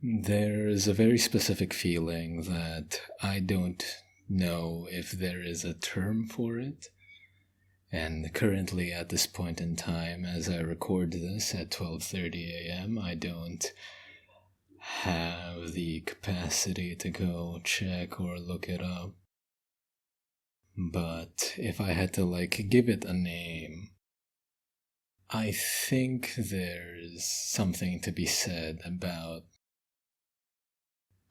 There's a very specific feeling that I don't know if there is a term for it. And currently at this point in time, as I record this at 12:30 a.m., I don't have the capacity to go check or look it up. But if I had to give it a name, I think there's something to be said about,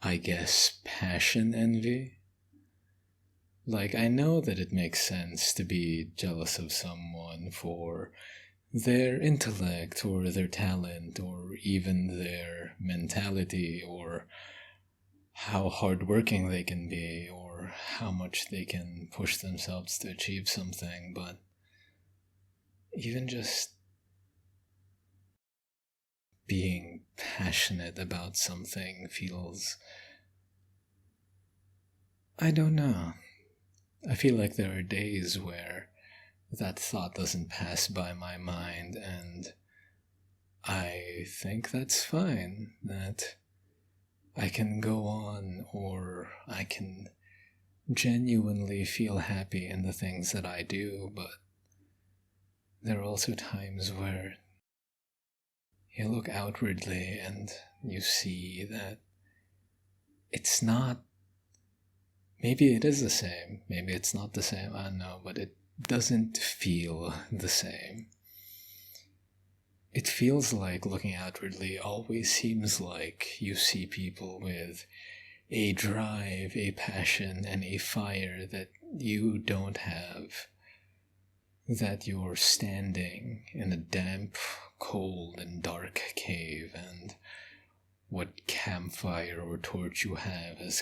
I guess, passion envy. I know that it makes sense to be jealous of someone for their intellect or their talent or even their mentality or how hardworking they can be or how much they can push themselves to achieve something, but even just being passionate about something feels. I don't know. I feel like there are days where that thought doesn't pass by my mind, and I think that's fine. That I can go on, or I can genuinely feel happy in the things that I do, but there are also times where you look outwardly and you see that it's not. Maybe it is the same, maybe it's not the same, I don't know, but it doesn't feel the same. It feels like looking outwardly always seems like you see people with a drive, a passion, and a fire that you don't have. That you're standing in a damp, cold, and dark cave, and what campfire or torch you have is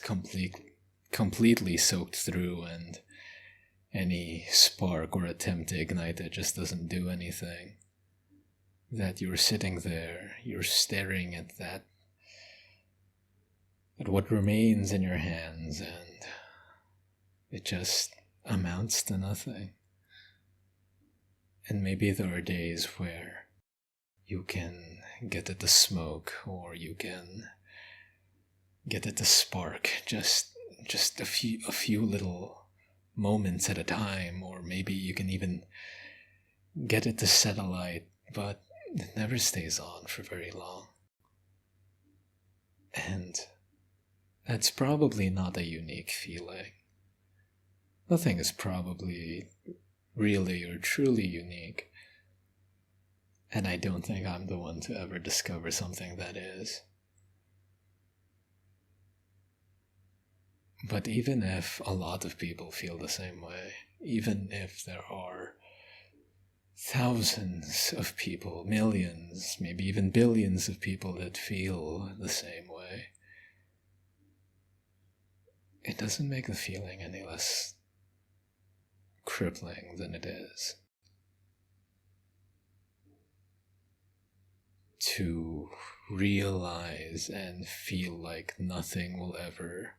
completely soaked through, and any spark or attempt to ignite it just doesn't do anything. That you're sitting there, you're staring at what remains in your hands, and it just amounts to nothing. And maybe there are days where you can get at the smoke, or you can get at the spark, just a few little moments at a time, or maybe you can even get at the satellite, but it never stays on for very long. And that's probably not a unique feeling. Nothing is probably really or truly unique. And I don't think I'm the one to ever discover something that is. But even if a lot of people feel the same way, even if there are thousands of people, millions, maybe even billions of people that feel the same way, it doesn't make the feeling any less crippling than it is. To realize and feel like nothing will ever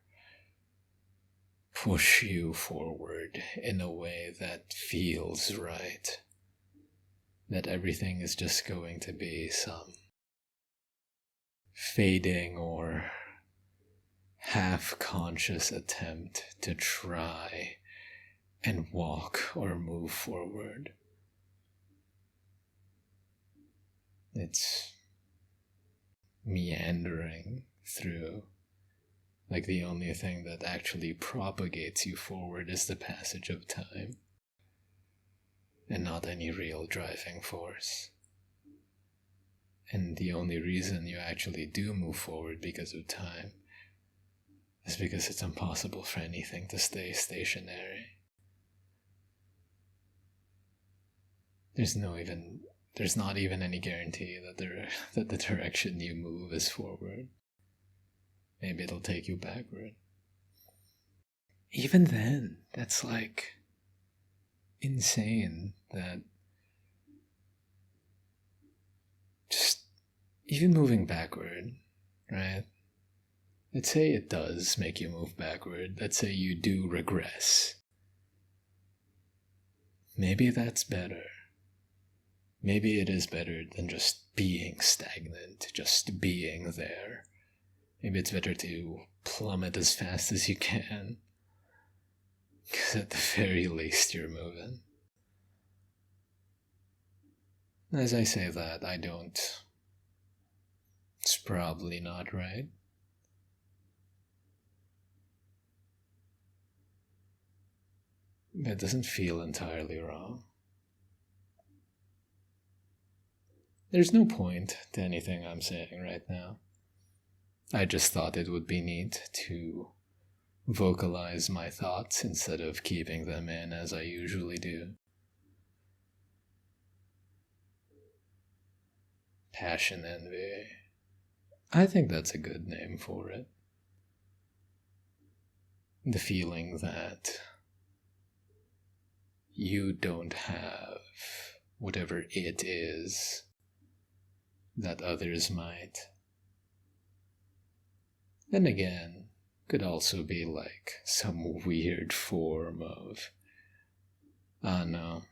push you forward in a way that feels right. That everything is just going to be some fading or half-conscious attempt to try and walk or move forward. It's meandering through. Like the only thing that actually propagates you forward is the passage of time, and not any real driving force. And the only reason you actually do move forward because of time is because it's impossible for anything to stay stationary. There's not even any guarantee that the direction you move is forward. Maybe it'll take you backward. Even then, that's insane that just even moving backward, right? Let's say it does make you move backward. Let's say you do regress. Maybe that's better. Maybe it is better than just being stagnant, just being there. Maybe it's better to plummet as fast as you can, because at the very least you're moving. As I say that, I don't. It's probably not right. It doesn't feel entirely wrong. There's no point to anything I'm saying right now. I just thought it would be neat to vocalize my thoughts instead of keeping them in as I usually do. Passion envy. I think that's a good name for it. The feeling that you don't have whatever it is that others might. Then again, could also be like some weird form of, ah no,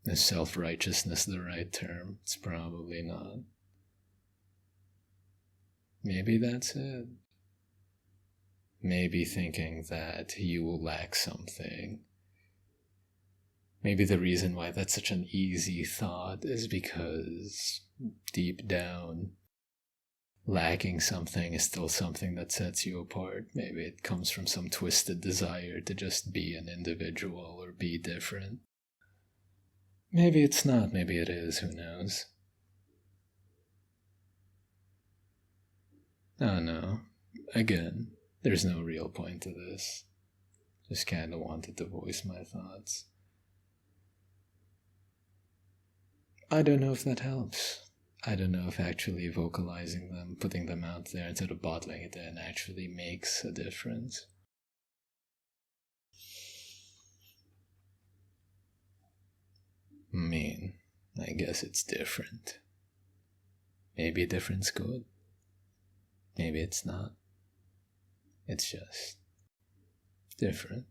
is self-righteousness the right term? It's probably not. Maybe that's it. Maybe thinking that you will lack something. Maybe the reason why that's such an easy thought is because deep down, lacking something is still something that sets you apart. Maybe it comes from some twisted desire to just be an individual or be different. Maybe it's not, maybe it is, who knows? Oh no. Again, there's no real point to this. Just kinda wanted to voice my thoughts. I don't know if that helps. I don't know if actually vocalizing them, putting them out there instead of bottling it in actually makes a difference. I guess it's different. Maybe a difference good. Maybe it's not. It's just different.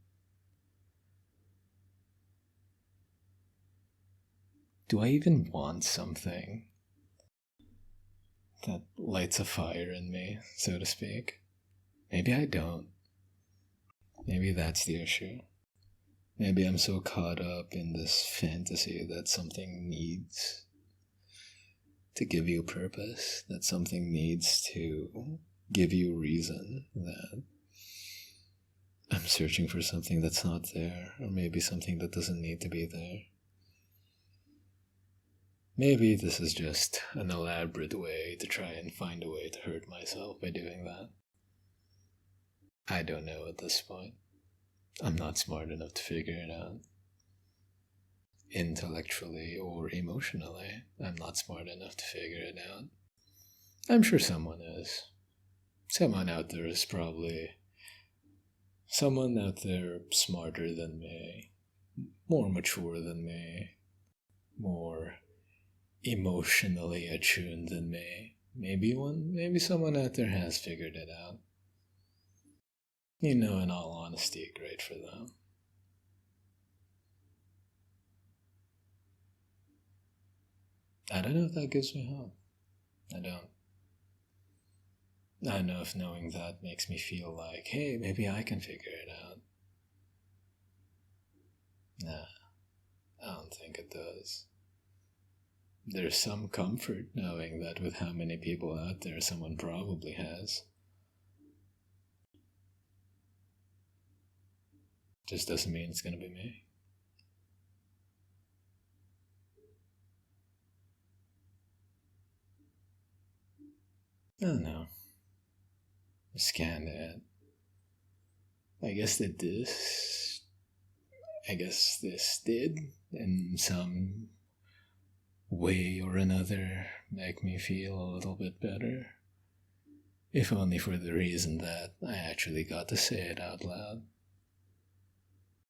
Do I even want something that lights a fire in me, so to speak? Maybe I don't. Maybe that's the issue. Maybe I'm so caught up in this fantasy that something needs to give you purpose, that something needs to give you reason, that I'm searching for something that's not there, or maybe something that doesn't need to be there. Maybe this is just an elaborate way to try and find a way to hurt myself by doing that. I don't know at this point. I'm not smart enough to figure it out. Intellectually or emotionally, I'm not smart enough to figure it out. I'm sure someone is. Someone out there is probably someone out there smarter than me, more mature than me, more emotionally attuned than me. Maybe someone out there has figured it out. In all honesty, great for them. I don't know if that gives me hope. I don't. I don't know if knowing that makes me feel like, hey, maybe I can figure it out. Nah, I don't think it does. There's some comfort knowing that with how many people out there, someone probably has. Just doesn't mean it's gonna be me. I don't know. Scan it. I guess this did, in some way or another, make me feel a little bit better. If only for the reason that I actually got to say it out loud.